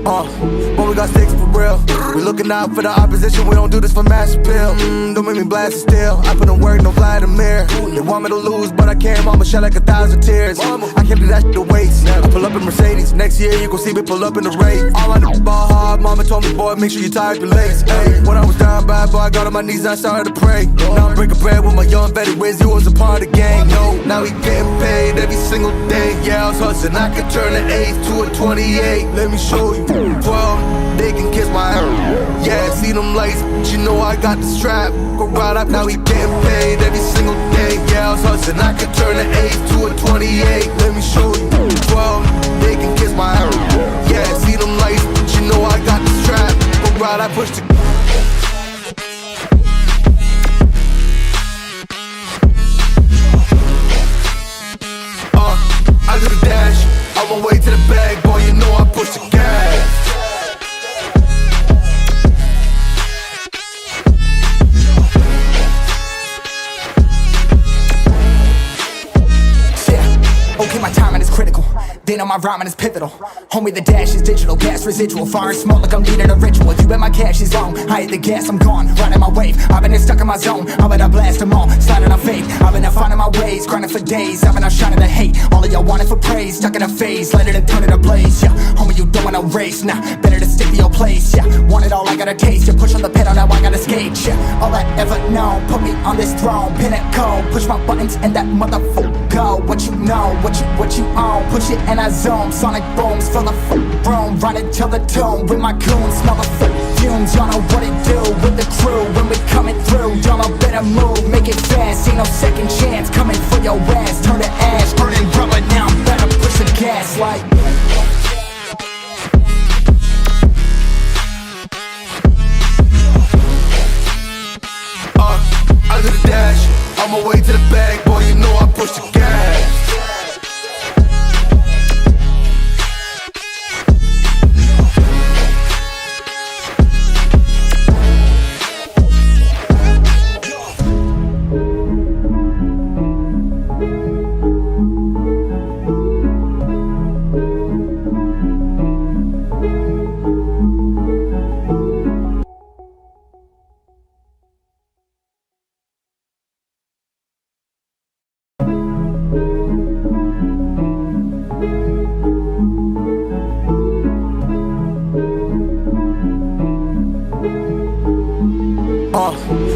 But we got sticks for real. We looking out for the opposition, we don't do this for mass appeal. Don't make me blast it still. I put in work, no Vladimir. They want me to lose, but I can't. Mama shed like 1,000 tears. I can't do that shit to waste. I pull up in Mercedes. Next year you gon' see me pull up in the race. All I know ball hard. Mama told me, boy, make sure you tie up your legs. Hey, when I was down bad, boy, I got on my knees and I started to pray. Now I'm breaking bread with my young vet. Wiz, he was a part of the gang. No, now he getting paid every single day. Yeah, I was hustling. I could turn an 8 to a 28. Let me show you. 12, they can kiss my hair. Yeah, see them lights, but you know I got the strap. Go right up, now he getting paid every single day. Yeah, I was hustling. I could turn an 8 to a 28. Let me show you. 12, they can kiss my hair. Yeah, see them lights, but you know I got the strap. Go right, I push the. I do the dash, on my way to the bag, boy, you know I push the gas. Yeah, okay, my timing is critical. They know my rhyming is pivotal. Homie, the dash is digital, gas residual. Fire and smoke like I'm leading a ritual. You bet my cash is long. I hit the gas, I'm gone, riding my wave. I've been stuck in my zone. I bet I blast them all, sliding on faith. I've been finding my ways, grinding for days. I've been out shining the hate. All of y'all wanted for praise, stuck in a phase, let it turn it a blaze. Yeah, homie, you don't want no race. Nah, better to stick to your place. Yeah, want it all, I gotta taste. You push on the pedal, now I gotta skate. Yeah, all I ever know, put me on this throne, pinnacle. Push my buttons and that motherfucker go. What you know, what you own, push it and I zone. Sonic booms fill the room, run it till the tomb with my goons, smell the fumes. Y'all know what it do with the crew when we coming through. Y'all know better move, make it fast. Ain't no second chance coming for your ass. Turn to ash, burning rubber. Now I'm better push the gas like. I do the dash, on my way to the bag, boy, you know I push the gas.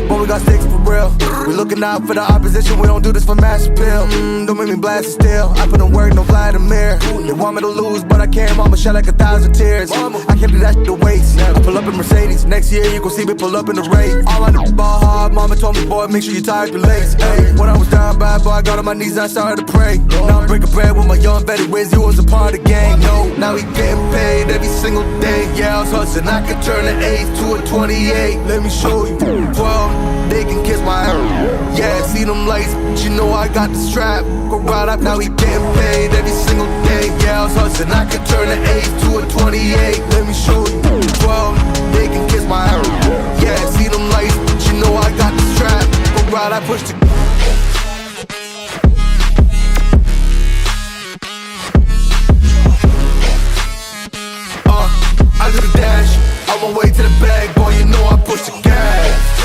But we got sticks for real. We looking out for the opposition, we don't do this for mass appeal. Don't make me blast it still. I put in work, no Vladimir. They want me to lose, but I can't. Mama shed like 1,000 tears. I can't do that shit to waste. I pull up in Mercedes. Next year you gon' see me pull up in the race. All I know ball hard. Mama told me, boy, make sure you tie up your legs. Hey, when I was down bad, boy, I got on my knees and I started to pray. Now I'm breaking bread with my young vet. Wiz, he was a part of the gang. No, now he getting paid every single day. Yeah, I was hustling. I could turn an 8 to a 28. Let me show you. 12, they can kiss my hair. Yeah, see them lights, but you know I got the strap. Go right up, now he getting paid every single day. Yeah, I was hustling. I could turn an 8 to a 28. Let me show you. 12, they can kiss my hair. Yeah, see them lights, but you know I got the strap. Go right, I push the. I do the dash, on my way to the bag, boy, you know I push the gas.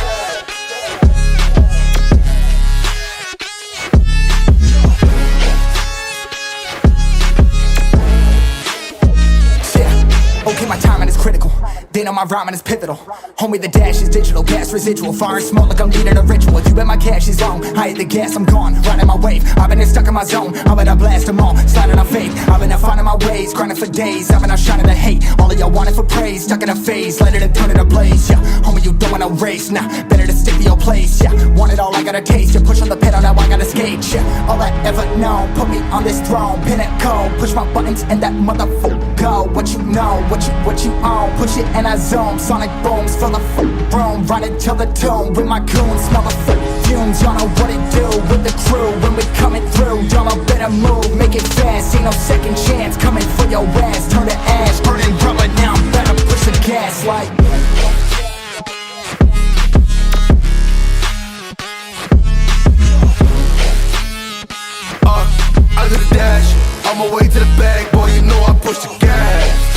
Okay, my timing is critical. They know my rhyming is pivotal. Homie, the dash is digital, gas residual. Fire and smoke like I'm leading a ritual. You bet my cash is long. I hit the gas, I'm gone, riding my wave. I've been stuck in my zone. I bet I blast them all, sliding on faith. I've been finding my ways, grinding for days. I've been out shining the hate. All of y'all wanted for praise, stuck in a phase, let it turn it a blaze. Yeah, homie, you don't want no race. Nah, better to stick to your place. Yeah, want it all, I gotta taste. You push on the pedal, now I gotta skate. Yeah, all I ever know, put me on this throne, pinnacle. Push my buttons and that motherfucker go. What you know, what you own, push it and I zone. Sonic booms fill the room, run it till the tomb with my goons, smell the fumes. Y'all know what it do with the crew when we coming through. Y'all know better move, make it fast. Ain't no second chance coming for your ass. Turn to ash, burning rubber. Now I'm better push the gas like. I do the dash, on my way to the bag, boy, you know I push the gas.